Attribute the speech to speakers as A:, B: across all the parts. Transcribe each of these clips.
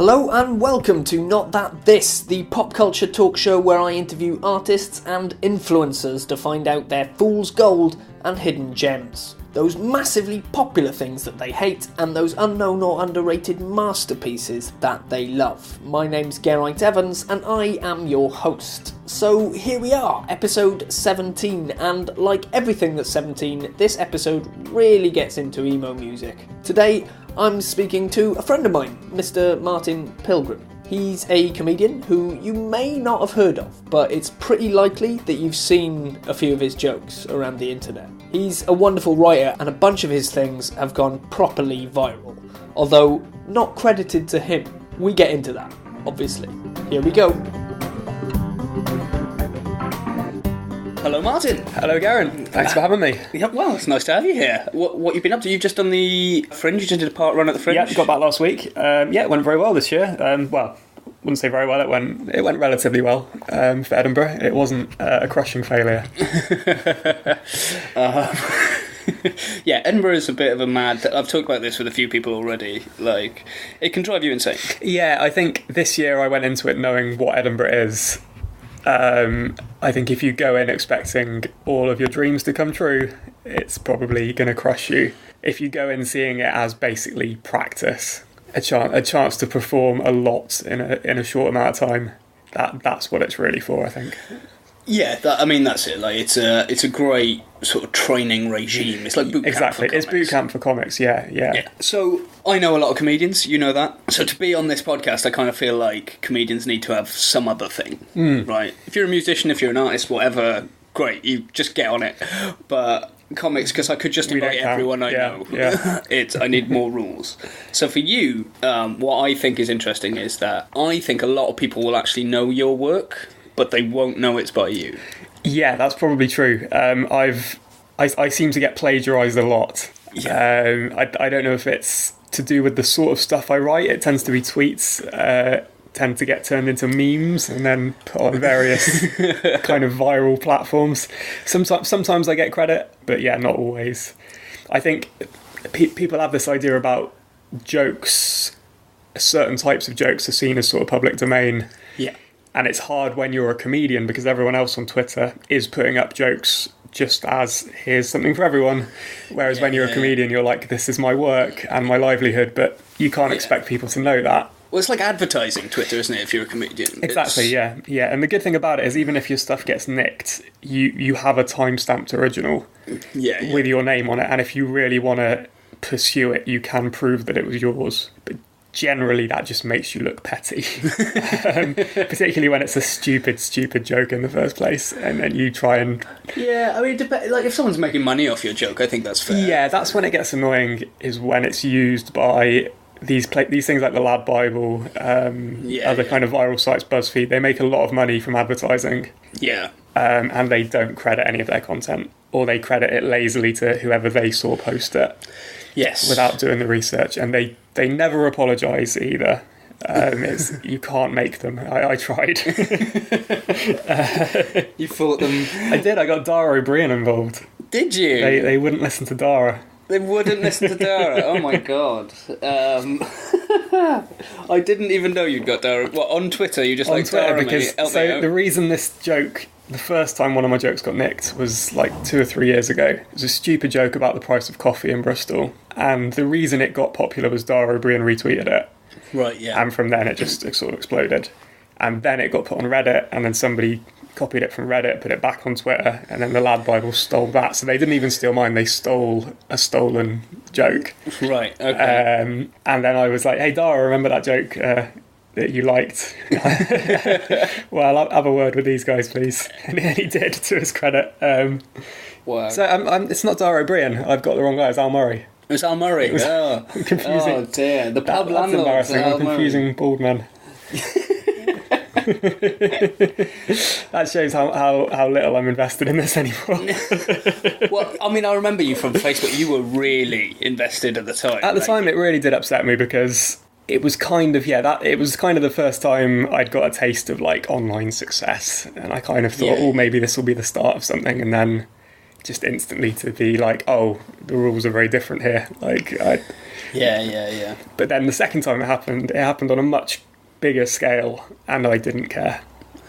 A: Hello and welcome to Not That This, the pop culture talk show where I interview artists and influencers to find out their fool's gold and hidden gems. Those massively popular things that they hate and those unknown or underrated masterpieces that they love. My name's Geraint Evans and I am your host. So here we are, episode 17, and like everything that's 17, this episode really gets into emo music. Today, I'm speaking to a friend of mine, Mr. Martin Pilgrim. He's a comedian who you may not have heard of, but it's pretty likely that you've seen a few of his jokes around the internet. He's a wonderful writer, and a bunch of his things have gone properly viral, although not credited to him. We get into that, obviously. Here we go. Hello, Martin.
B: Hello, Geraint. Thanks for having me.
A: Yeah, well, it's nice to have you here. What you've been up to? You've just done the Fringe. You just did a part run at the Fringe.
B: Yeah, got back last week. It went very well this year. Well, wouldn't say very well. It went relatively well for Edinburgh. It wasn't a crushing failure.
A: Yeah, Edinburgh is a bit of a mad... I've talked about this with a few people already. Like, it can drive you insane.
B: Yeah, I think this year I went into it knowing what Edinburgh is. I think if you go in expecting all of your dreams to come true, it's probably going to crush you. If you go in seeing it as basically practice, a chance to perform a lot in a short amount of time, that's what it's really for, I think.
A: Yeah, that's it. Like, it's a great sort of training regime. It's like boot camp.
B: Exactly, it's boot camp for comics. Yeah.
A: So I know a lot of comedians. You know that. So to be on this podcast, I kind of feel like comedians need to have some other thing, right? If you're a musician, if you're an artist, whatever, great. You just get on it. But comics, because I could just invite everyone I know.
B: Yeah.
A: I need more rules. So for you, what I think is interesting is that I think a lot of people will actually know your work, but they won't know it's by you.
B: Yeah, that's probably true. I seem to get plagiarised a lot.
A: Yeah.
B: I don't know if it's to do with the sort of stuff I write. It tends to be tweets, tend to get turned into memes and then put on various kind of viral platforms. Sometimes I get credit, but yeah, not always. I think people have this idea about jokes. Certain types of jokes are seen as sort of public domain.
A: Yeah.
B: And it's hard when you're a comedian because everyone else on Twitter is putting up jokes just as here's something for everyone. Whereas when you're a comedian, you're like, this is my work and my livelihood, but you can't expect people to know that.
A: Well, it's like advertising Twitter, isn't it, if you're a comedian?
B: Exactly, yeah. And the good thing about it is even if your stuff gets nicked, you have a time-stamped original with your name on it. And if you really want to pursue it, you can prove that it was yours. But generally that just makes you look petty, particularly when it's a stupid joke in the first place and then you try and...
A: Yeah, I mean, like if someone's making money off your joke, I think that's fair.
B: Yeah, that's when it gets annoying, is when it's used by these things like the LadBible, other kind of viral sites, BuzzFeed. They make a lot of money from advertising.
A: Yeah.
B: And they don't credit any of their content, or they credit it lazily to whoever they saw post it.
A: Yes.
B: Without doing the research, and they never apologise either. You can't make them. I tried.
A: You fought them.
B: I did. I got Dara O'Brien involved.
A: Did you?
B: They wouldn't listen to Dara.
A: They wouldn't listen to Dara. Oh my god. I didn't even know you'd got Dara. What, on Twitter? You just
B: on
A: like
B: Twitter,
A: Dara,
B: because
A: mate.
B: The reason this joke, the first time one of my jokes got nicked, was like 2 or 3 years ago. It was a stupid joke about the price of coffee in Bristol, and the reason it got popular was Dara O'Brien retweeted it.
A: Right, yeah.
B: And from then it sort of exploded. And then it got put on Reddit, and then somebody copied it from Reddit, put it back on Twitter, and then the LadBible stole that. So they didn't even steal mine, they stole a stolen joke.
A: Right, okay.
B: And then I was like, hey Dara, remember that joke that you liked? Well, I'll have a word with these guys, please. And he did, to his credit.
A: Wow.
B: So it's not Dara O'Brien, I've got the wrong guy, it's Al Murray.
A: It's Al Murray.
B: I'm confusing.
A: Oh dear, the pub
B: That's embarrassing. I'm confusing bald men. That shows how little I'm invested in this anymore.
A: Well, I mean, I remember you from Facebook. You were really invested at the time.
B: At the time, it really did upset me because it was kind of the first time I'd got a taste of like online success, and I kind of thought, maybe this will be the start of something, and then just instantly to be like, oh, the rules are very different here.
C: Yeah.
B: But then the second time it happened on a much bigger scale, and I didn't care.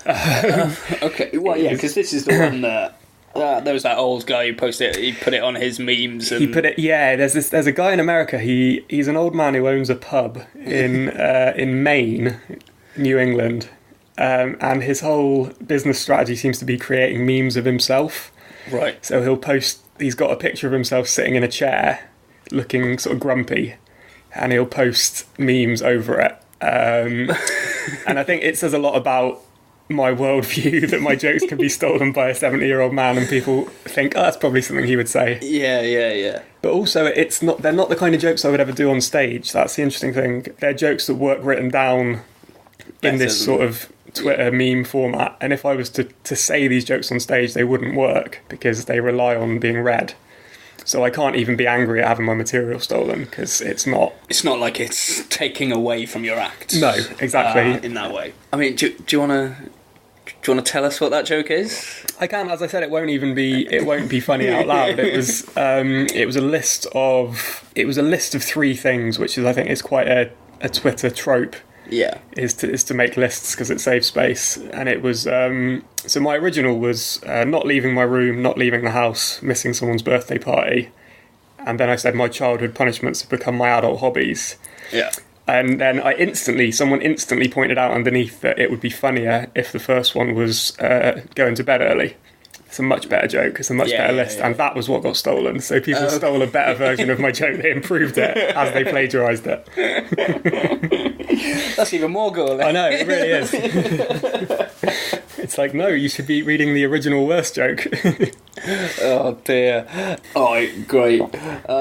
C: Okay, well, yeah, because this is the one that there was that old guy who posted it. He put it on his memes. And...
B: He put it. Yeah, there's a guy in America. He's an old man who owns a pub in Maine, New England, and his whole business strategy seems to be creating memes of himself.
C: Right.
B: So he'll post. He's got a picture of himself sitting in a chair, looking sort of grumpy, and he'll post memes over it. And I think it says a lot about my worldview that my jokes can be stolen by a 70-year-old man, and people think, oh, that's probably something he would say.
C: Yeah.
B: But also, they're not the kind of jokes I would ever do on stage. That's the interesting thing. They're jokes that work written down in this sort of Twitter meme format, and if I was to say these jokes on stage, they wouldn't work because they rely on being read. So I can't even be angry at having my material stolen because it's not...
C: It's not like it's taking away from your act.
B: No, exactly.
C: In that way. I mean, do you want to tell us what that joke is?
B: I can. As I said, it won't be funny out loud. It was a list of 3 things, which is, I think, is quite a Twitter trope.
C: Yeah,
B: is to make lists because it saves space, and it was so my original was not leaving my room, not leaving the house, missing someone's birthday party, and then I said my childhood punishments have become my adult hobbies.
C: Yeah,
B: and then someone instantly pointed out underneath that it would be funnier if the first one was going to bed early. It's a much better joke. It's a much better list, and that was what got stolen. So people stole a better version of my joke. They improved it as they plagiarised it.
C: That's even more gory.
B: I know, it really is. It's like, no, you should be reading the original worst joke.
C: Oh dear. Oh, great.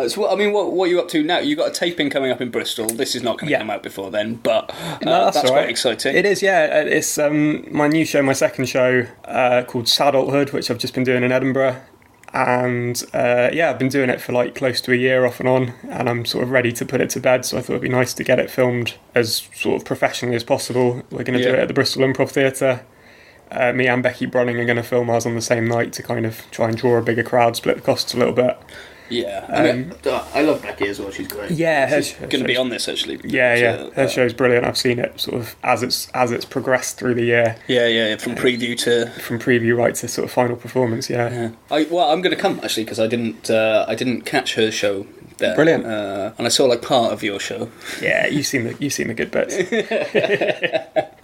C: So, I mean, what are you up to now? You've got a taping coming up in Bristol. This is not going to come out before then, but
B: no, that's
C: quite exciting.
B: It is, yeah. It's my new show, my second show, called Sadulthood, which I've just been doing in Edinburgh. And I've been doing it for like close to a year off and on, and I'm sort of ready to put it to bed, so I thought it'd be nice to get it filmed as sort of professionally as possible. We're going to do it at the Bristol Improv Theatre. Me and Becky Brunning are going to film ours on the same night to kind of try and draw a bigger crowd, split the costs a little bit.
C: Yeah, I love Becky as well. She's great.
B: Yeah,
C: she's going to be on this actually.
B: Yeah. Her show's brilliant. I've seen it sort of as it's progressed through the year.
C: Yeah. From preview
B: right to sort of final performance. Yeah.
C: I'm going to come actually because I didn't catch her show there.
B: Brilliant.
C: And I saw like part of your show.
B: Yeah, you've seen the good bits.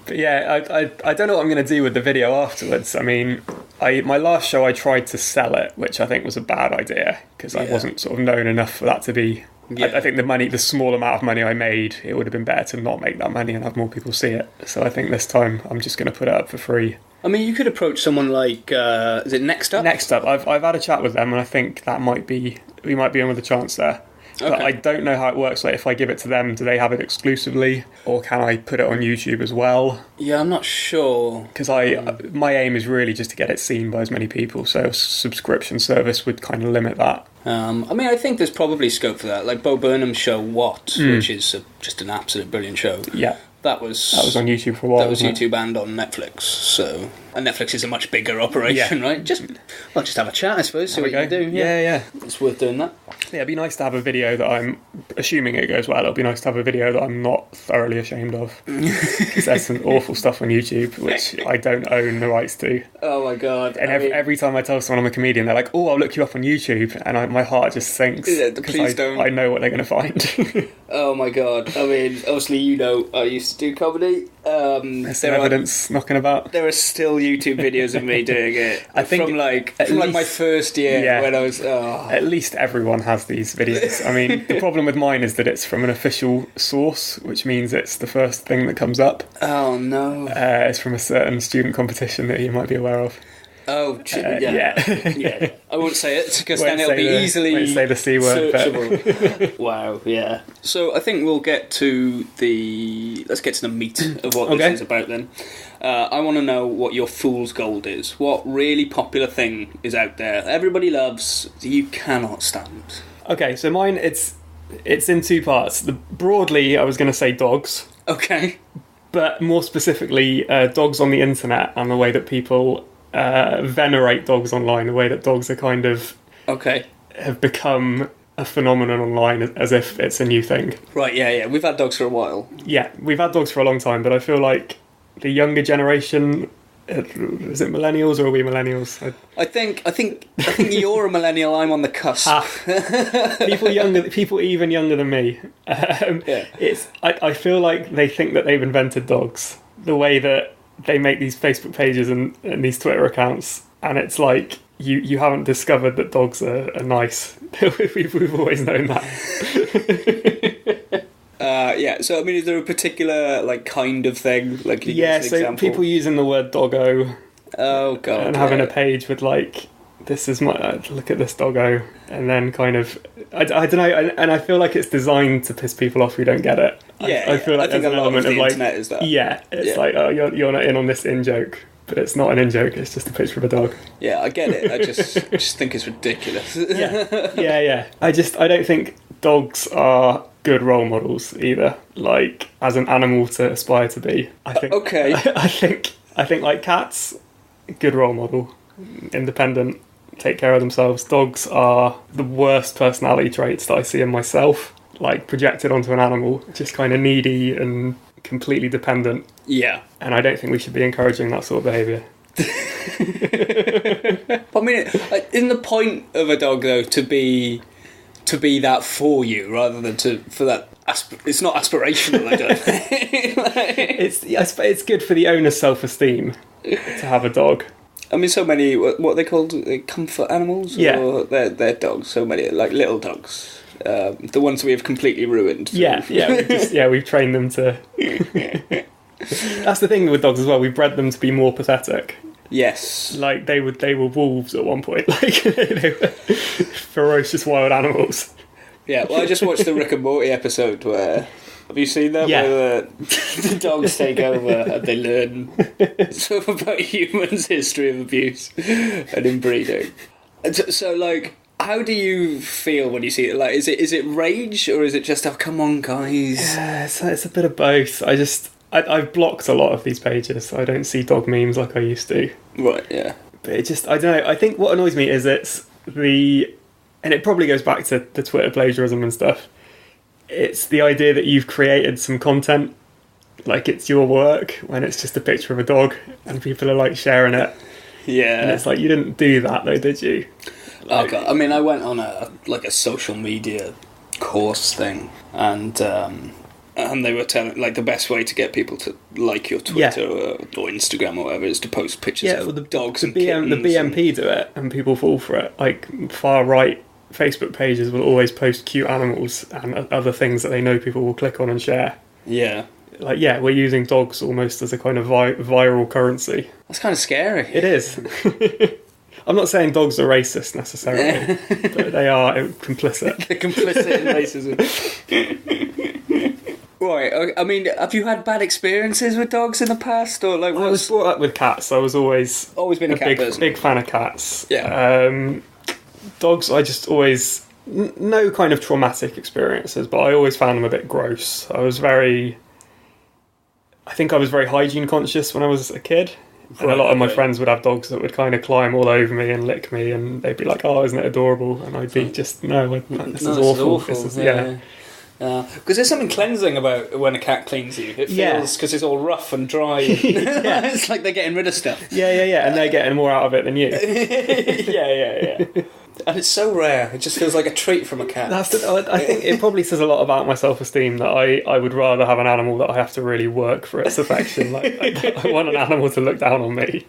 B: But yeah, I don't know what I'm going to do with the video afterwards. I mean, my last show I tried to sell it, which I think was a bad idea because I wasn't sort of known enough for that to be. Yeah. I think the small amount of money I made, it would have been better to not make that money and have more people see it. So I think this time I'm just going to put it up for free.
C: I mean, you could approach someone like, is it Next Up?
B: Next Up. I've had a chat with them, and I think we might be in with a chance there. Okay. But I don't know how it works. Like, if I give it to them, do they have it exclusively, or can I put it on YouTube as well?
C: Yeah, I'm not sure.
B: Because my aim is really just to get it seen by as many people. So a subscription service would kind of limit that.
C: I mean, I think there's probably scope for that. Like Bo Burnham's show, which is just an absolute brilliant show.
B: Yeah.
C: That was
B: on YouTube for a while.
C: That was YouTube and on Netflix. So, and Netflix is a much bigger operation, right? Just have a chat, I suppose. See what you can do.
B: Yeah.
C: It's worth doing that.
B: Yeah, it'd be nice to have a video that I'm assuming it goes well. It'll be nice to have a video that I'm not thoroughly ashamed of, because there's some awful stuff on YouTube which I don't own the rights to.
C: Oh my god!
B: And every time I tell someone I'm a comedian, they're like, "Oh, I'll look you up on YouTube," and my heart just sinks.
C: Please don't.
B: I know what they're going to find.
C: Oh my god! I mean, obviously, I used to do comedy.
B: There's some evidence knocking about.
C: There are still YouTube videos of me doing it. I think from my first year when I was. Oh.
B: At least everyone has these videos. I mean, the problem with mine is that it's from an official source, which means it's the first thing that comes up.
C: Oh no!
B: It's from a certain student competition that you might be aware of.
C: Oh, yeah. I won't say it because then it'll be easily
B: won't say the C word,
C: searchable. Wow, yeah. So I think we'll get to let's get to the meat of what this is about then. I want to know what your fool's gold is. What really popular thing is out there everybody loves, you cannot stand?
B: Okay, so mine, it's in 2 parts. Broadly, I was going to say dogs.
C: Okay.
B: But more specifically, dogs on the internet and the way that people venerate dogs online, the way that dogs are kind of have become a phenomenon online as if it's a new thing.
C: Right, yeah. We've had dogs for a while.
B: Yeah, we've had dogs for a long time, but I feel like the younger generation, is it millennials or are we millennials?
C: I think you're a millennial. I'm on the cusp.
B: People even younger than me. I feel like they think that they've invented dogs. The way that they make these Facebook pages and these Twitter accounts, and it's like you haven't discovered that dogs are nice. We've always known that.
C: So I mean, is there a particular kind of thing? So
B: example? People using the word doggo.
C: Oh god.
B: And having a page with this is my look at this doggo, and then kind of I don't know, and I feel like it's designed to piss people off who don't get it. I feel like there's an element of
C: internet is that.
B: Yeah, it's like, oh, you're not in on this in joke. But it's not an in-joke, it's just a picture of a dog.
C: Yeah, I get it. I just think it's ridiculous.
B: Yeah. I don't think dogs are good role models either, as an animal to aspire to be. I think I think like cats, good role model, independent, take care of themselves. Dogs are the worst personality traits that I see in myself, projected onto an animal, just kind of needy and completely dependent.
C: Yeah.
B: And I don't think we should be encouraging that sort of behaviour.
C: I mean, isn't the point of a dog though to be that for you rather than for that? It's not aspirational. I don't think.
B: It's good for the owner's self-esteem to have a dog.
C: I mean, so many what are they called, comfort animals?
B: Yeah.
C: Or they're dogs. So many little dogs. The ones we have completely ruined.
B: We've trained them to. That's the thing with dogs as well. We bred them to be more pathetic.
C: Yes.
B: They were wolves at one point. They were ferocious wild animals.
C: Yeah. Well, I just watched the Rick and Morty episode where. Have you seen that?
B: Yeah.
C: Where the dogs take over and they learn sort of about humans' history of abuse and inbreeding. So how do you feel when you see it? Is it rage or is it just, oh, come on, guys?
B: Yeah, it's a bit of both. I've blocked a lot of these pages. I don't see dog memes like I used to.
C: Right, yeah.
B: But it just, I don't know. I think what annoys me is and it probably goes back to the Twitter plagiarism and stuff. It's the idea that you've created some content, it's your work, when it's just a picture of a dog and people are sharing it.
C: Yeah.
B: And it's you didn't do that though, did you?
C: Oh god! I mean, I went on a social media course thing, and they were telling the best way to get people to like your Twitter or Instagram or whatever is to post pictures of the dogs and kittens.
B: The BMP do it, and people fall for it. Far right Facebook pages will always post cute animals and other things that they know people will click on and share.
C: Yeah.
B: We're using dogs almost as a kind of viral currency.
C: That's kind of scary.
B: It is. I'm not saying dogs are racist necessarily, but they are complicit.
C: They're complicit in racism. Right, I mean, have you had bad experiences with dogs in the past? Or
B: I was brought up with cats. I was always
C: been a cat person.
B: Big fan of cats.
C: Yeah.
B: Dogs, I just always... no kind of traumatic experiences, but I always found them a bit gross. I think I was very hygiene conscious when I was a kid. And a lot of my friends would have dogs that would kind of climb all over me and lick me, and they'd be like, "Oh, isn't it adorable?" And I'd be just, "No, this is awful."
C: This is, because there's something cleansing about when a cat cleans you. It feels because it's all rough and dry. It's like they're getting rid of stuff.
B: Yeah, and they're getting more out of it than you.
C: Yeah. And it's so rare. It just feels like a treat from a cat.
B: I think it probably says a lot about my self-esteem that I would rather have an animal that I have to really work for its affection. I want an animal to look down on me.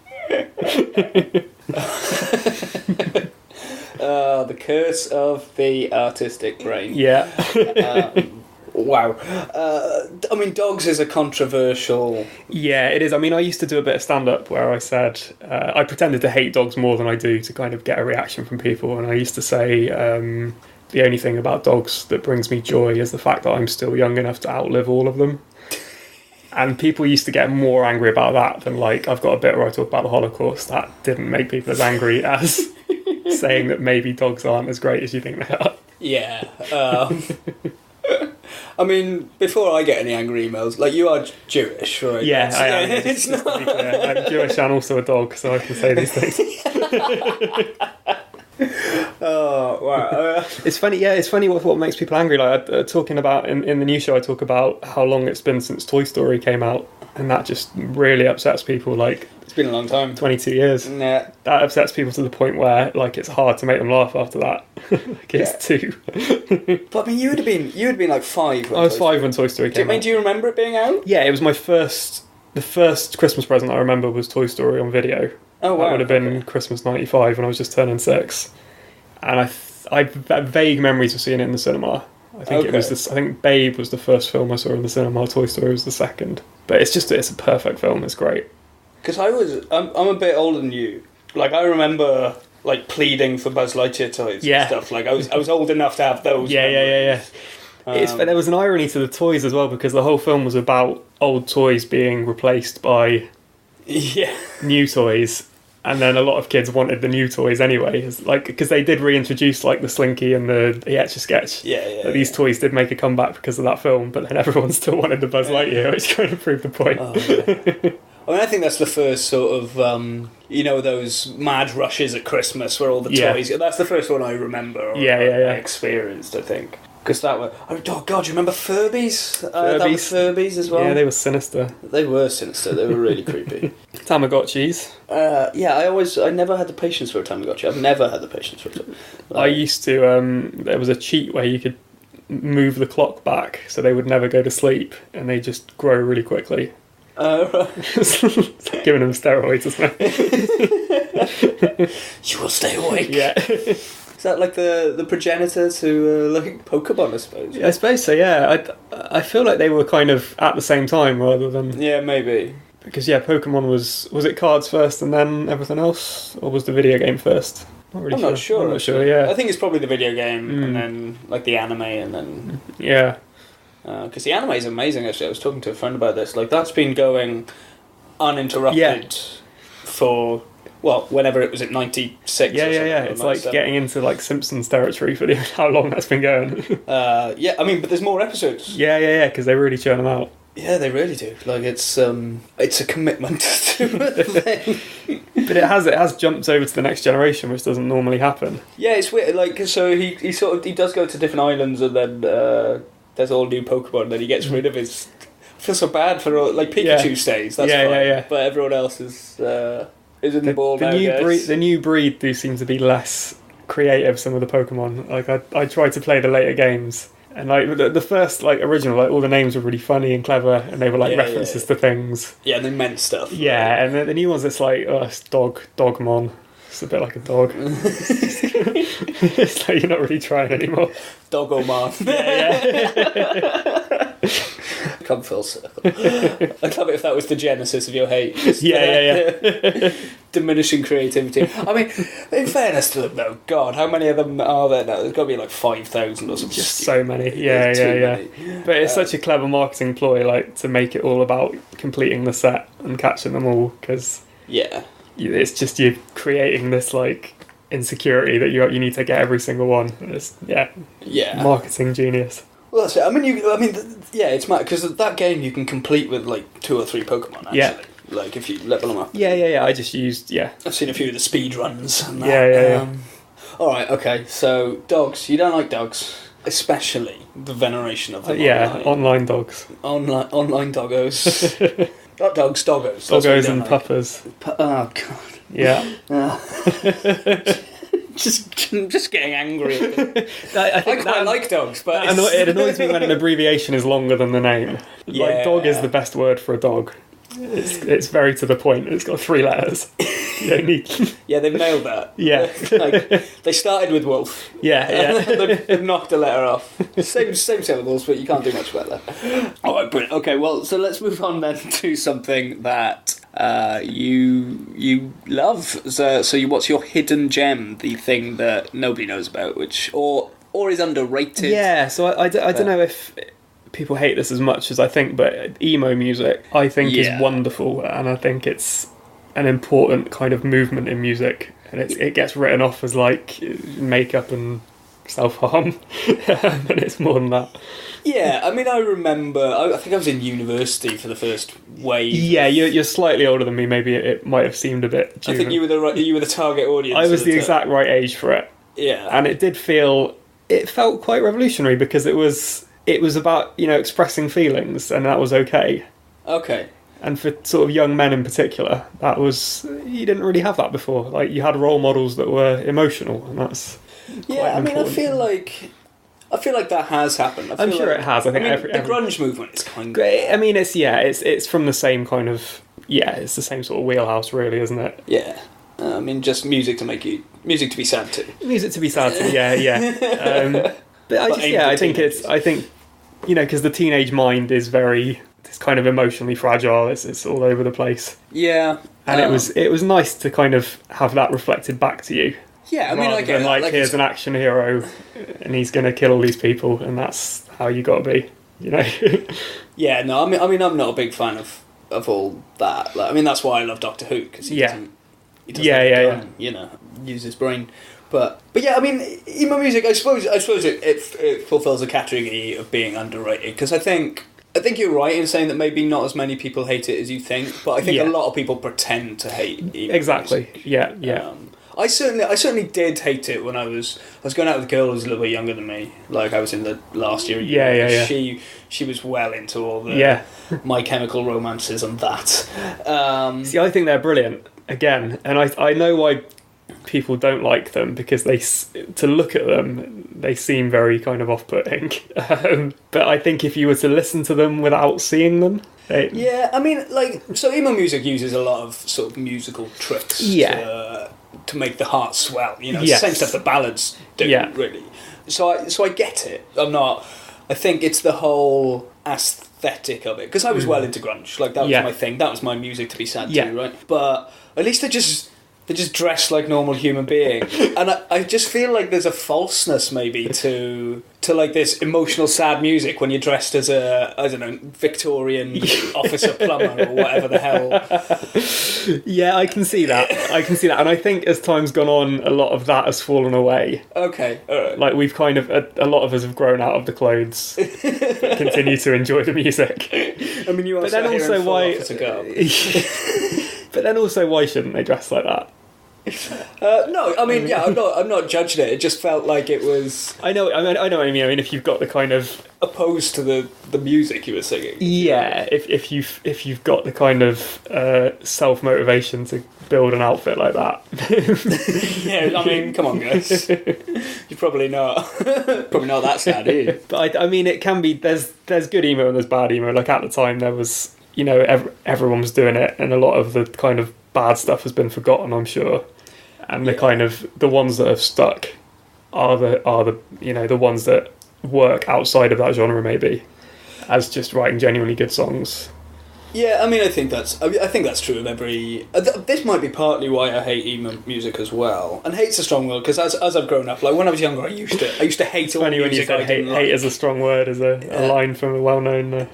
C: The curse of the artistic brain.
B: Yeah.
C: Wow. I mean, dogs is a controversial...
B: Yeah, it is. I mean, I used to do a bit of stand-up where I said... I pretended to hate dogs more than I do to kind of get a reaction from people. And I used to say the only thing about dogs that brings me joy is the fact that I'm still young enough to outlive all of them. And people used to get more angry about that than, I've got a bit where I talk about the Holocaust. That didn't make people as angry as saying that maybe dogs aren't as great as you think they are.
C: Yeah. I mean, before I get any angry emails, like, you are Jewish, right?
B: Yeah, I am.
C: It's
B: Just to be clear. I'm Jewish and also a dog, so I can say these things.
C: Oh, wow.
B: It's funny, yeah, it's funny what makes people angry. Like, talking about, in the new show, I talk about how long it's been since Toy Story came out, and that just really upsets people, like...
C: It's been a long time.
B: 22 years.
C: Yeah.
B: That upsets people to the point where, like, it's hard to make them laugh after that. Like, it's too...
C: But, I mean, you would have been like 5 when
B: I was 5 when Toy Story came out.
C: Do you remember it being out?
B: Yeah, it was my first... The first Christmas present I remember was Toy Story on video.
C: Oh, wow.
B: That would have been Christmas 95 when I was just turning 6. And I have vague memories of seeing it in the cinema. I think it was this. I think Babe was the first film I saw in the cinema. Toy Story was the second. But it's a perfect film. It's great.
C: Because I'm a bit older than you. Like, I remember, like, pleading for Buzz Lightyear toys and stuff. Like, I was old enough to have those.
B: Yeah. But there was an irony to the toys as well, because the whole film was about old toys being replaced by new toys. And then a lot of kids wanted the new toys anyway, because they did reintroduce like the Slinky and the Etch-a-Sketch. These toys did make a comeback because of that film, but then everyone still wanted the Buzz Lightyear, which kind of proved the point.
C: Oh, yeah. I mean, I think that's the first sort of, those mad rushes at Christmas where all the toys... That's the first one I remember. I experienced, I think. Because that was... Oh, God, do you remember Furbies? That was Furbies as well?
B: Yeah, they were sinister.
C: They were sinister. They were really creepy.
B: Tamagotchis.
C: I never had the patience for a Tamagotchi. I've never had the patience for it.
B: I used to... there was a cheat where you could move the clock back so they would never go to sleep and they just grow really quickly.
C: Right.
B: It's like giving them steroids, isn't it?
C: You will stay awake.
B: Yeah.
C: Is that like the progenitor to like Pokemon, I suppose?
B: Yeah, I suppose so, yeah. I feel like they were kind of at the same time rather than...
C: Yeah, maybe.
B: Because, Pokemon was it cards first and then everything else? Or was the video game first?
C: I'm not sure,
B: yeah.
C: I think it's probably the video game and then like the anime and then...
B: Yeah.
C: Because the anime is amazing, actually. I was talking to a friend about this. Like, that's been going uninterrupted for... Well, whenever it was at 96 or something.
B: Yeah. It's like getting into like Simpsons territory for how long that's been going.
C: I mean, but there's more episodes.
B: Yeah, because they really churn them out.
C: Yeah, they really do. Like, it's a commitment to the thing.
B: But it has jumped over to the next generation, which doesn't normally happen.
C: Yeah, it's weird. Like, so he does go to different islands, and then there's all new Pokemon, and then he gets rid of his... I feel so bad for all... Like, Pikachu stays, that's fine. Yeah. But everyone else is in the ball now,
B: the new breed do seem to be less creative, some of the Pokemon. Like, I tried to play the later games, and like the first like original, like all the names were really funny and clever, and they were like references to things.
C: Yeah, they meant stuff.
B: Yeah, and the new ones, it's like it's Dogmon. It's a bit like a dog. It's like you're not really trying anymore.
C: Doggomon.
B: Yeah.
C: Come full circle. I'd love it if that was the genesis of your hate. Just, diminishing creativity. I mean, in fairness to them, though, God, how many of them are there now? There's got to be like 5,000 or something.
B: Just so many. Yeah. Many. But it's such a clever marketing ploy, like to make it all about completing the set and catching them all, because it's just you creating this like insecurity that you need to get every single one. It's marketing genius.
C: Well, that's it. I mean, it's mad because that game you can complete with like 2 or 3 Pokemon. Actually. Yeah. Like if you level them up.
B: Yeah. I just used
C: I've seen a few of the speed runs. And that.
B: Yeah.
C: All right. Okay. So dogs. You don't like dogs, especially the veneration of them.
B: Online dogs.
C: Online doggos. Not dogs. Doggos.
B: Doggos and puppers.
C: Oh God.
B: Yeah.
C: Just getting angry.
B: I
C: quite like dogs, but
B: it annoys me when an abbreviation is longer than the name.
C: Yeah.
B: Like dog is the best word for a dog. It's very to the point. It's got 3 letters. You don't need...
C: Yeah, they've nailed that.
B: Yeah.
C: They started with wolf.
B: Yeah.
C: They've knocked a letter off. Same syllables, but you can't do much about that. All right, brilliant. Okay, well, so let's move on then to something that you love. So what's your hidden gem? The thing that nobody knows about, or is underrated?
B: Yeah. So I don't know if people hate this as much as I think, but emo music I think is wonderful, and I think it's an important kind of movement in music, and it gets written off as like makeup and self-harm, and it's more than that.
C: Yeah, I mean, I remember, I think I was in university for the first wave.
B: Yeah, you're slightly older than me. Maybe it might have seemed a bit juvenile.
C: I think you were the target audience.
B: I was the exact right age for it.
C: Yeah.
B: And it felt quite revolutionary because it was about, expressing feelings, and that was okay.
C: Okay.
B: And for sort of young men in particular, you didn't really have that before. Like, you had role models that were emotional, and that's
C: yeah. I mean, I feel like that has happened.
B: I'm sure it has. I think
C: the grunge movement is kind of
B: great. I mean, it's from the same kind of it's the same sort of wheelhouse, really, isn't it?
C: Yeah. I mean, just music to be sad to.
B: Music to be sad to, yeah. But I think because the teenage mind is it's kind of emotionally fragile. It's all over the place.
C: Yeah.
B: And it was nice to kind of have that reflected back to you.
C: Yeah, I mean, I get
B: like here's an action hero, and he's going to kill all these people, and that's how you got to be,
C: Yeah, no, I mean, I'm not a big fan of all that. Like, I mean, that's why I love Doctor Who, because he doesn't use his brain. But yeah, I mean, emo music, I suppose it fulfills a category of being underrated, because I think you're right in saying that maybe not as many people hate it as you think, but I think a lot of people pretend to hate emo
B: exactly.
C: music.
B: Yeah.
C: I certainly did hate it when I was going out with a girl who was a little bit younger than me. Like, I was in the last year.
B: Yeah.
C: She was well into all the My Chemical Romances and that.
B: See, I think they're brilliant again, and I know why people don't like them, because to look at them, they seem very kind of off-putting. But I think if you were to listen to them without seeing them.
C: Yeah, I mean, like, so emo music uses a lot of sort of musical tricks.
B: Yeah.
C: To make the heart swell, it's the same stuff that ballads do, really. So I get it. I think it's the whole aesthetic of it, because I was well into grunge. Like, that was my thing. That was my music to be sad to, right? But at least they just dress like normal human beings, and I just feel like there's a falseness maybe to like this emotional sad music when you're dressed as a, I don't know, Victorian officer plumber or whatever the hell.
B: Yeah, I can see that, and I think as time's gone on, a lot of that has fallen away.
C: Okay, all right.
B: Like, we've kind of a lot of us have grown out of the clothes, but continue to enjoy the music.
C: I mean, you are. But then also,
B: But then also, why shouldn't they dress like that?
C: No, I mean, yeah, I'm not judging it. It just felt like it was.
B: I know what I mean. I mean, if you've got the kind of
C: opposed to the music you were singing.
B: Yeah, if you've got the kind of self motivation to build an outfit like that.
C: Yeah, I mean, come on, guys. You're probably not that sad, are you?
B: But I mean, it can be. There's good emo and there's bad emo. Like, at the time, there was, everyone was doing it, and a lot of the kind of bad stuff has been forgotten, I'm sure. And the kind of the ones that have stuck are the the ones that work outside of that genre, maybe, as just writing genuinely good songs.
C: Yeah, I mean, I think that's true of every. This might be partly why I hate emo music as well. And hate's a strong word, because as I've grown up, like when I was younger, I used to hate all
B: funny
C: music.
B: When you said hate is a strong word, as a line from a well-known.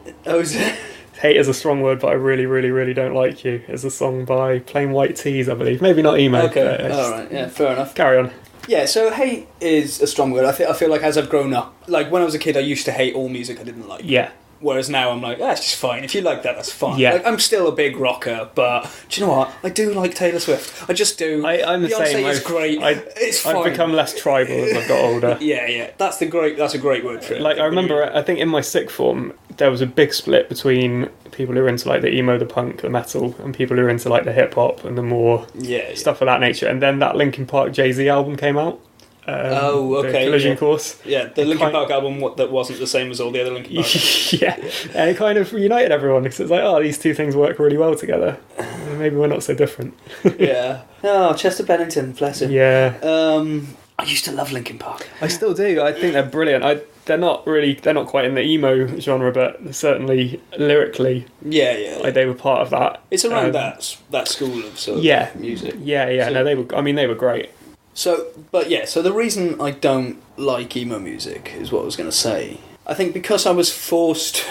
B: Hate is a strong word, but I really, really, really don't like you. Is a song by Plain White Tees, I believe. Maybe not emo.
C: Okay, all right, yeah, fair enough.
B: Carry on.
C: Yeah, so hate is a strong word. I feel like as I've grown up, like when I was a kid, I used to hate all music I didn't like. Yeah. Whereas now I'm like, it's just fine. If you like that, that's fine. Yeah. Like, I'm still a big rocker, but do you know what? I do like Taylor Swift. I just do.
B: I'm the same.
C: Beyonce is great. It's fine.
B: I've become less tribal as I've got older.
C: Yeah. That's a great word for it.
B: Like, I remember, I think in my sixth form, there was a big split between people who were into like the emo, the punk, the metal, and people who were into like the hip hop and the more stuff of that nature. And then that Linkin Park Jay-Z album came out.
C: The
B: Collision Course.
C: Yeah, the Linkin Park album that wasn't the same as all the other Linkin Park albums.
B: Yeah, and it kind of reunited everyone, because it's like, these two things work really well together. Maybe we're not so different.
C: Yeah. Oh, Chester Bennington, bless him.
B: Yeah.
C: I used to love Linkin Park.
B: I still do. I think they're brilliant. They're not quite in the emo genre, but certainly lyrically, like they were part of that.
C: It's around that school of sort of music.
B: Yeah. So, no, they were great.
C: So the reason I don't like emo music is what I was going to say. I think because I was forced to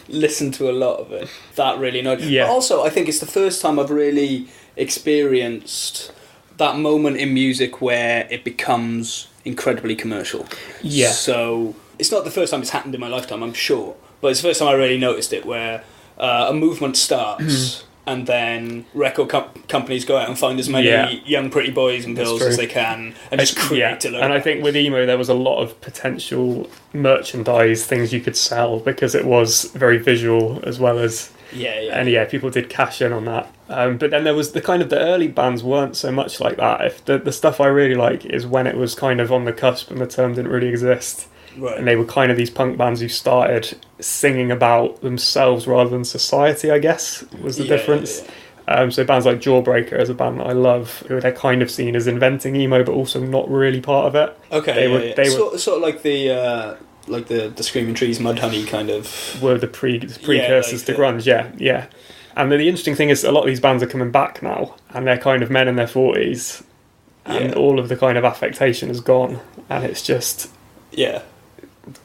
C: listen to a lot of it, that really annoyed me. Yeah. But also, I think it's the first time I've really experienced that moment in music where it becomes incredibly commercial.
B: Yeah.
C: So it's not the first time it's happened in my lifetime, I'm sure, but it's the first time I really noticed it, where a movement starts and then record companies go out and find as many young pretty boys and girls as they can and just create a load.
B: And I think with emo there was a lot of potential merchandise, things you could sell, because it was very visual as well as... And people did cash in on that. But then there was the early bands weren't so much like that. If the stuff I really like is when it was kind of on the cusp and the term didn't really exist.
C: Right.
B: And they were kind of these punk bands who started singing about themselves rather than society, I guess, was the difference. So bands like Jawbreaker is a band that I love, who they're kind of seen as inventing emo, but also not really part of it.
C: Okay, they were sort of like the Screaming Trees, Mudhoney kind of...
B: Were the precursors to grunge, yeah. And the interesting thing is a lot of these bands are coming back now, and they're kind of men in their 40s, and all of the kind of affectation is gone, and it's just...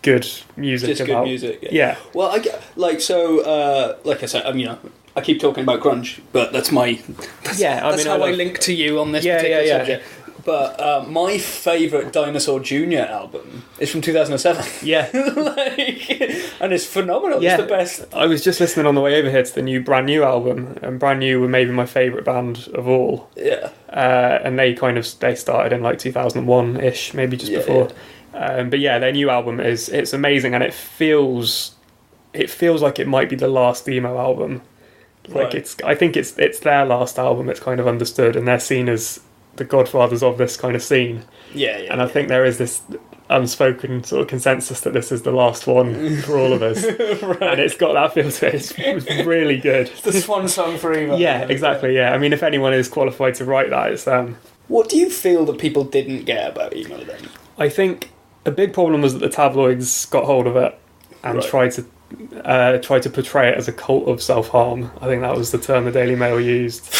B: good music.
C: Just good music.
B: Yeah.
C: Well, like I said, I mean, I keep talking about grunge, but that's how I link to you on this particular subject. But my favourite Dinosaur Jr. album is from 2007.
B: Yeah.
C: And it's phenomenal.
B: Yeah.
C: It's the best.
B: I was just listening on the way over here to the Brand New album, and Brand New were maybe my favourite band of all.
C: Yeah.
B: And they started in like 2001-ish, maybe just before. But yeah, their new album it's amazing, and it feels like it might be the last emo album. I think it's their last album. It's kind of understood, and they're seen as the godfathers of this kind of scene. And I think there is this unspoken sort of consensus that this is the last one for all of us. And it's got that feel to it. It's really good.
C: It's the swan song for emo.
B: Yeah, exactly. Yeah, I mean, if anyone is qualified to write that, it's them.
C: What do you feel that people didn't get about emo then?
B: I think a big problem was that the tabloids got hold of it and tried to portray it as a cult of self-harm. I think that was the term the Daily Mail used.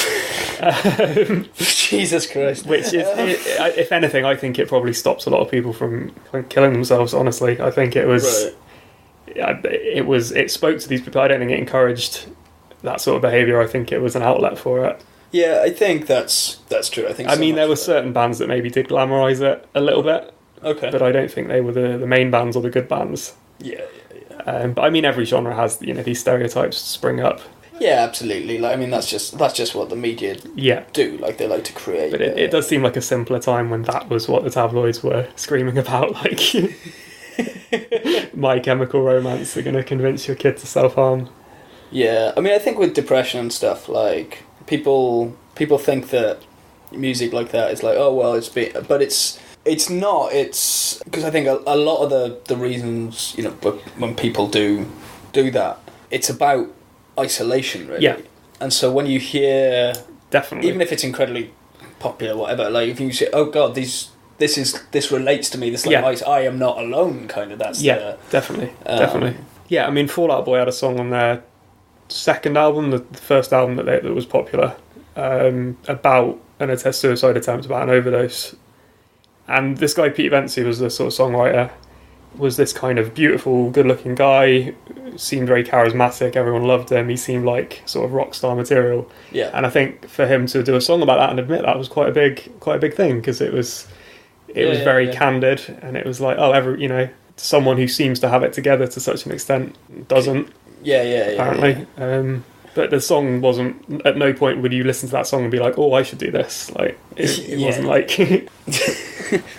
C: Jesus Christ.
B: Which is, if anything, I think it probably stops a lot of people from killing themselves, honestly. I think it was... It spoke to these people. I don't think it encouraged that sort of behaviour. I think it was an outlet for it.
C: Yeah, I think that's true. I mean,
B: there were certain bands that maybe did glamorise it a little bit.
C: Okay.
B: But I don't think they were the main bands or the good bands.
C: Yeah.
B: But I mean, every genre has these stereotypes spring up.
C: Yeah, absolutely. Like, I mean, that's just what the media do. Like, they like to create.
B: But it does seem like a simpler time when that was what the tabloids were screaming about. Like, My Chemical Romance are going to convince your kid to self-harm.
C: Yeah, I mean, I think with depression and stuff, like, people think that music like that is like, oh well, but it's not. It's because I think a lot of the reasons, when people do that, it's about isolation, really.
B: Yeah.
C: And so when you hear,
B: definitely,
C: even if it's incredibly popular, whatever, like if you say, oh god, this relates to me, this like I am not alone kind of. That's
B: definitely. Yeah, I mean, Fall Out Boy had a song on their second album, the first album that was popular, about a suicide attempt, about an overdose. And this guy, Pete Vency, was the sort of songwriter, was this kind of beautiful, good-looking guy, seemed very charismatic, everyone loved him, he seemed like sort of rock star material.
C: Yeah.
B: And I think for him to do a song about that and admit that was quite a big thing, because it was very candid, and it was like, someone who seems to have it together to such an extent doesn't. Apparently. But the song wasn't, at no point would you listen to that song and be like, oh, I should do this. Like, it wasn't like...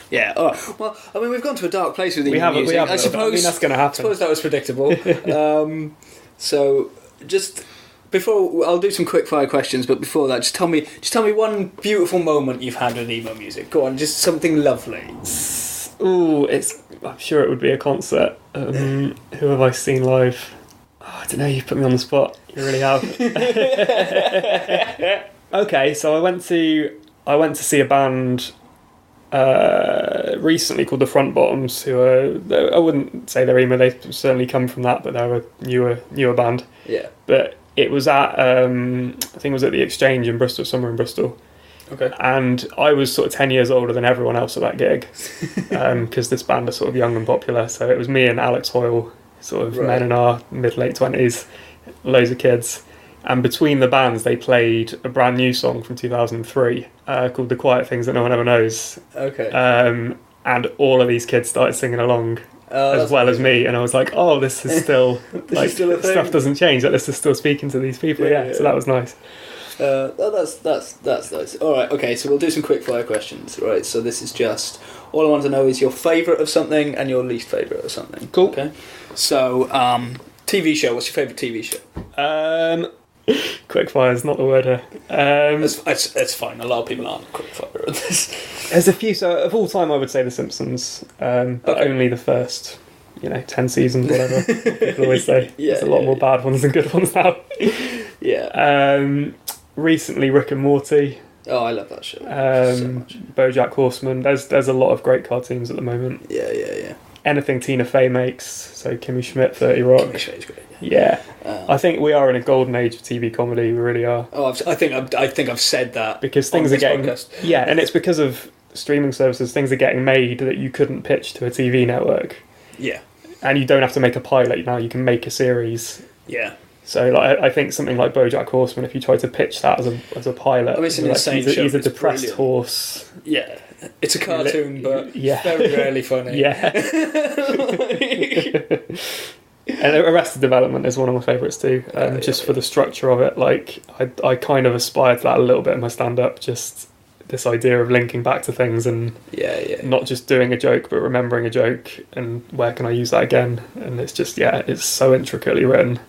C: Yeah, all right. Well, I mean, we've gone to a dark place with the music.
B: I suppose that's going to happen.
C: I suppose that was predictable. So, just before, I'll do some quick fire questions, but before that, just tell me one beautiful moment you've had with emo music. Go on, just something lovely.
B: Ooh, I'm sure it would be a concert. Who have I seen live? Oh, I don't know, you've put me on the spot. You really have. Okay, so I went to see a band recently called the Front Bottoms, who I wouldn't say they're emo, they certainly come from that, but they're a newer band.
C: Yeah.
B: But it was at, I think it was at the Exchange in Bristol, somewhere in Bristol.
C: Okay.
B: And I was sort of 10 years older than everyone else at that gig, because this band are sort of young and popular, so it was me and Alex Hoyle, sort of men in our mid-late 20s, loads of kids. And between the bands, they played a brand new song from 2003 called The Quiet Things That No One Ever Knows.
C: Okay.
B: and all of these kids started singing along as well as me, and I was like, oh, this is still like
A: is still a thing.
B: Stuff doesn't change. Like, this is still speaking to these people. So that was nice.
A: That's nice. All right, okay. So we'll do some quick fire questions. Right. So this is just all I want to know is your favourite of something and your least favourite of something.
B: Cool.
A: Okay. So TV show. What's your favourite TV show?
B: Quick fire is not the word here.
A: It's fine. A lot of people aren't quick fire on this.
B: There's a few. So of all time, I would say The Simpsons, but only the first, 10 seasons, whatever. People always say there's a lot more bad ones than good ones now. Recently, Rick and Morty.
A: Oh, I love that show. So much.
B: BoJack Horseman. There's a lot of great cartoons at the moment.
A: Yeah.
B: Anything Tina Fey makes. So Kimmy Schmidt, 30 Rock.
A: Kimmy Schmidt's great.
B: Yeah. I think we are in a golden age of TV comedy. We really are.
A: Oh, I think I've said that
B: because things are getting
A: podcast.
B: Yeah, and it's because of streaming services. Things are getting made that you couldn't pitch to a TV network.
A: Yeah.
B: And you don't have to make a pilot now. You can make a series.
A: Yeah.
B: So I think something like BoJack Horseman, if you try to pitch that as a pilot,
A: it's an insane show.
B: He's a depressed
A: brilliant.
B: Horse.
A: Yeah, it's a cartoon, but very rarely funny.
B: Yeah. And Arrested Development is one of my favourites too, just for the structure of it. Like I kind of aspire to that a little bit in my stand-up, just this idea of linking back to things and not just doing a joke but remembering a joke and where can I use that again. And it's just it's so intricately written.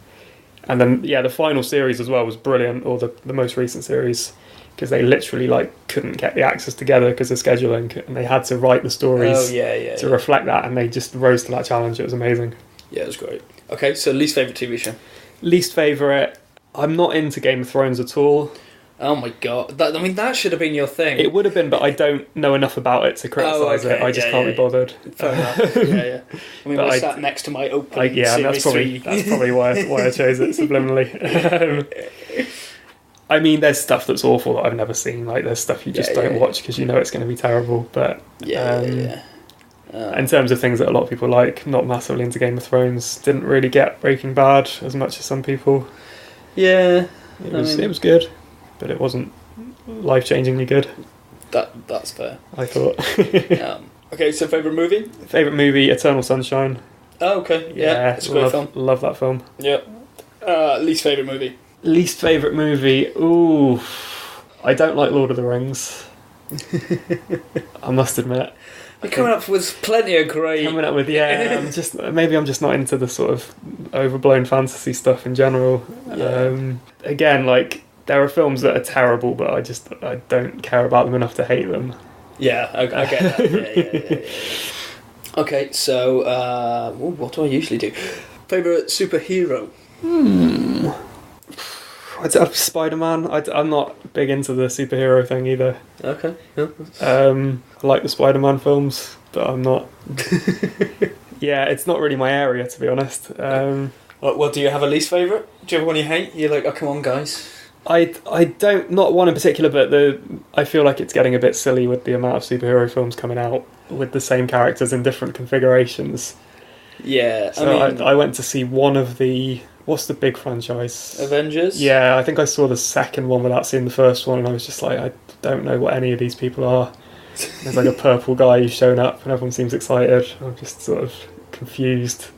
B: And then, the final series as well was brilliant, or the most recent series, because they literally couldn't get the actors together because of scheduling, and they had to write the stories to reflect that, and they just rose to that challenge. It was amazing. Yeah, it was great. Okay, so least favourite TV show? Least favourite, I'm not into Game of Thrones at all.
A: Oh my god, that should have been your thing.
B: It would have been, but I don't know enough about it to criticise it. I just can't be bothered.
A: Fair enough. Yeah. I mean, I sat next to my opening series
B: that's probably why I chose it subliminally. I mean, there's stuff that's awful that I've never seen. There's stuff you just don't watch because you know it's going to be terrible. But in terms of things that a lot of people like, not massively into Game of Thrones. Didn't really get Breaking Bad as much as some people.
A: Yeah,
B: it was good. But it wasn't life-changingly good.
A: That's fair.
B: I thought.
A: Okay, so favourite movie?
B: Favourite movie, Eternal Sunshine.
A: Oh, okay. Yeah, it's a great film.
B: Love that film.
A: Yeah. Least favourite movie?
B: Least favourite movie? Ooh. I don't like Lord of the Rings. I must admit.
A: You're coming up with plenty of great...
B: maybe I'm just not into the sort of overblown fantasy stuff in general.
A: Yeah.
B: Again, there are films that are terrible, but I don't care about them enough to hate them.
A: Yeah, I get that. Yeah. Okay, so what do I usually do? Favourite superhero?
B: Spider-Man. I'm not big into the superhero thing either.
A: Okay. Yeah.
B: I like the Spider-Man films, but I'm not... it's not really my area, to be honest.
A: What do you have a least favourite? Do you have one you hate? You're like, oh, come on, guys.
B: I don't, not one in particular, but I feel like it's getting a bit silly with the amount of superhero films coming out with the same characters in different configurations.
A: Yeah,
B: so I went to see one of the... What's the big franchise?
A: Avengers?
B: Yeah, I think I saw the second one without seeing the first one, and I was just like, I don't know what any of these people are. There's a purple guy who's shown up, and everyone seems excited. I'm just sort of confused.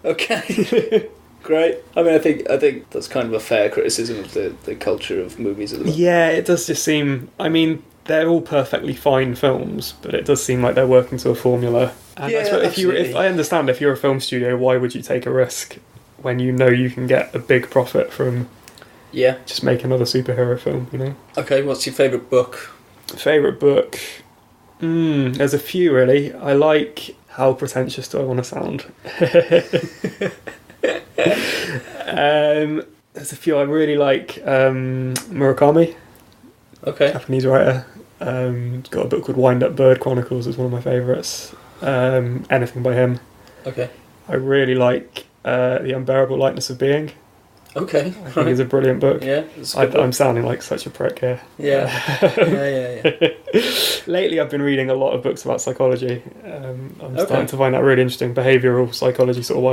A: Okay. Great. I think that's kind of a fair criticism of the culture of movies at the moment.
B: Yeah, it does just seem... they're all perfectly fine films, but it does seem like they're working to a formula. And if I understand, if you're a film studio, why would you take a risk when you know you can get a big profit from just make another superhero film,
A: Okay, what's your favourite book?
B: Favourite book? There's a few, really. I like... How pretentious do I want to sound? There's a few I really like. Murakami.
A: Okay.
B: Japanese writer. Got a book called Wind Up Bird Chronicles, is one of my favourites. Anything by him.
A: Okay.
B: I really like The Unbearable Lightness of Being.
A: Okay.
B: I think it's a brilliant book.
A: Yeah.
B: I'm sounding like such a prick here.
A: Yeah. Yeah.
B: Lately I've been reading a lot of books about psychology. I'm starting to find that really interesting. Behavioural psychology, sort of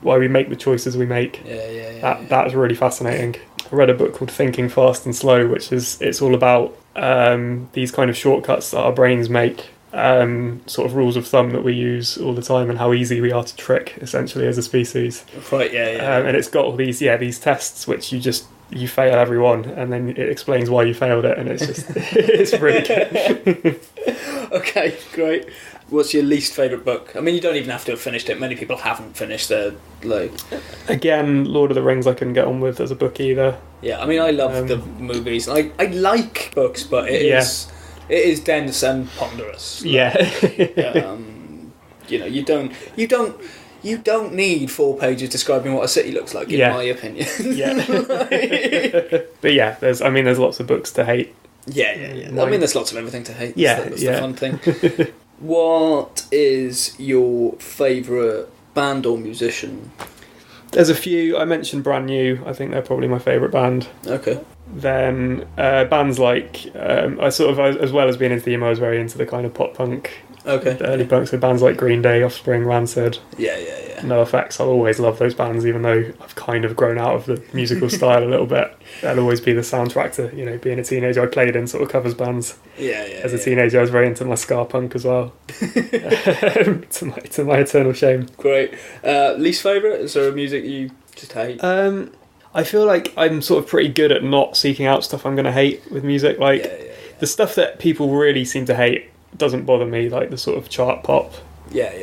B: why we make the choices we make.
A: Yeah.
B: That is really fascinating. I read a book called Thinking Fast and Slow, it's all about these kind of shortcuts that our brains make, sort of rules of thumb that we use all the time, and how easy we are to trick, essentially, as a species.
C: Right, yeah.
B: And it's got all these tests which you fail every one, and then it explains why you failed it, and it's just it's really good.
C: Okay, great. What's your least favourite book? I mean, you don't even have to have finished it. Many people haven't finished their, like...
B: Again, Lord of the Rings I couldn't get on with as a book either.
C: Yeah, I mean, I love the movies. I like books, but it is dense and ponderous.
B: Yeah.
C: You don't need 4 pages describing what a city looks like, in my opinion.
B: Yeah. But yeah, there's lots of books to hate.
C: Yeah. I mean, there's lots of everything to hate. That's the fun thing. What is your favourite band or musician?
B: There's a few. I mentioned Brand New. I think they're probably my favourite band.
C: Okay.
B: Then bands like as well as being into the emo, I was very into the kind of pop punk.
C: Okay.
B: The early punk, so bands like Green Day, Offspring, Rancid.
C: Yeah.
B: NoFX. I'll always love those bands, even though I've kind of grown out of the musical style a little bit. That'll always be the soundtrack to being a teenager. I played in sort of covers bands. As a teenager, I was very into my ska punk as well. to my eternal shame. Great.
C: Least favourite? Is there a music you just hate?
B: I feel like I'm sort of pretty good at not seeking out stuff I'm going to hate with music. Like the stuff that people really seem to hate doesn't bother me. Like the sort of chart pop.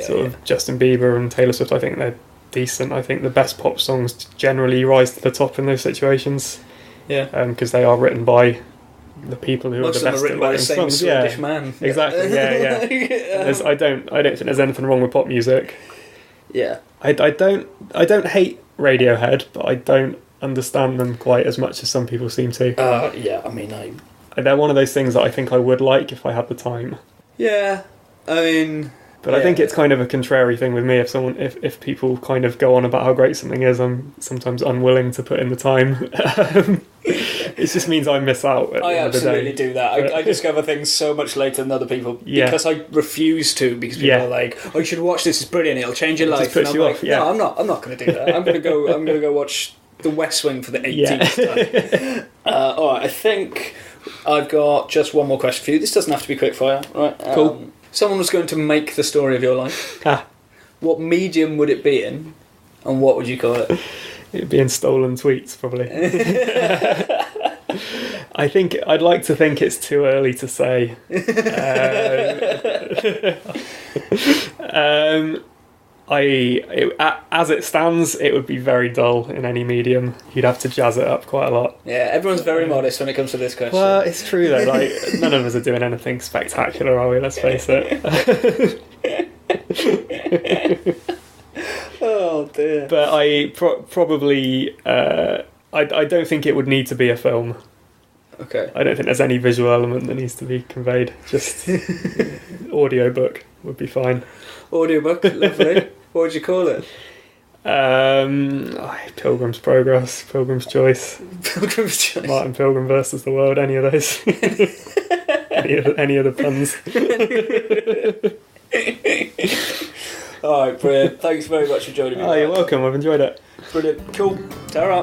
B: Sort of Justin Bieber and Taylor Swift, I think they're decent. I think the best pop songs generally rise to the top in those situations. Because they are written by the people who
C: most
B: are the best
C: at writing songs. Swedish man.
B: Exactly. I don't think there's anything wrong with pop music. I don't hate Radiohead, but I don't understand them quite as much as some people seem to. They're one of those things that I think I would like if I had the time. But I think it's kind of a contrary thing with me. If people kind of go on about how great something is, I'm sometimes unwilling to put in the time. It just means I miss out.
C: I absolutely do that. I discover things so much later than other people because I refuse to. Because people are like, "Oh, you should watch this. It's brilliant. It'll change your life."
B: Just puts you off.
C: No, I'm not going to do that. I'm going to go watch The West Wing for the 18th time. All right. I think I've got just one more question for you. This doesn't have to be quickfire, right?
B: Cool.
C: Someone was going to make the story of your life. What medium would it be in, and what would you call it?
B: It'd be in stolen tweets, probably. I'd like to think it's too early to say. As it stands, it would be very dull in any medium. You'd have to jazz it up quite a lot.
C: Yeah, everyone's very modest when it comes to this question.
B: Well, it's true though. Like none of us are doing anything spectacular, are we? Let's face it.
C: Oh dear.
B: But I probably I don't think it would need to be a film.
C: Okay.
B: I don't think there's any visual element that needs to be conveyed. Just audiobook would be fine.
C: Audiobook, lovely. What would you call it?
B: Pilgrim's Progress, Pilgrim's Choice.
C: Pilgrim's Choice.
B: Martin Pilgrim versus the World, any of those. any of the puns.
C: Alright, brilliant. Thanks very much for joining me.
B: Oh, you're welcome. I've enjoyed it.
C: Brilliant. Cool. Ta-ra.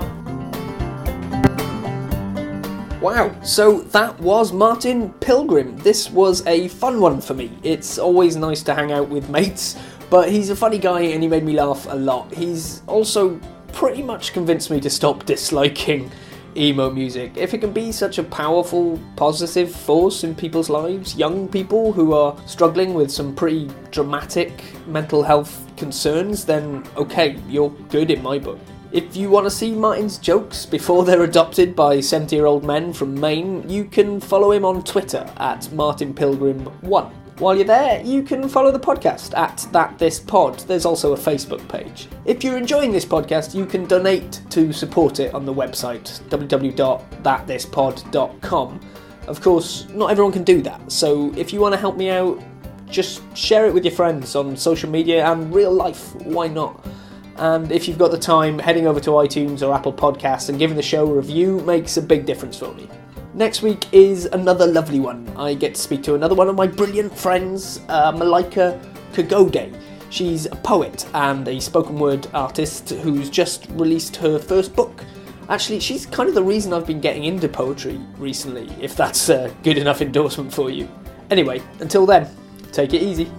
A: Wow, so that was Martin Pilgrim. This was a fun one for me. It's always nice to hang out with mates, but he's a funny guy and he made me laugh a lot. He's also pretty much convinced me to stop disliking emo music. If it can be such a powerful, positive force in people's lives, young people who are struggling with some pretty dramatic mental health concerns, then okay, you're good in my book. If you want to see Martin's jokes before they're adopted by 70-year-old men from Maine, you can follow him on Twitter at MartinPilgrim1. While you're there, you can follow the podcast at ThatThisPod. There's also a Facebook page. If you're enjoying this podcast, you can donate to support it on the website, www.thatthispod.com. Of course, not everyone can do that, so if you want to help me out, just share it with your friends on social media and real life, why not? And if you've got the time, heading over to iTunes or Apple Podcasts and giving the show a review makes a big difference for me. Next week is another lovely one. I get to speak to another one of my brilliant friends, Malika Kagode. She's a poet and a spoken word artist who's just released her first book. Actually, she's kind of the reason I've been getting into poetry recently, if that's a good enough endorsement for you. Anyway, until then, take it easy.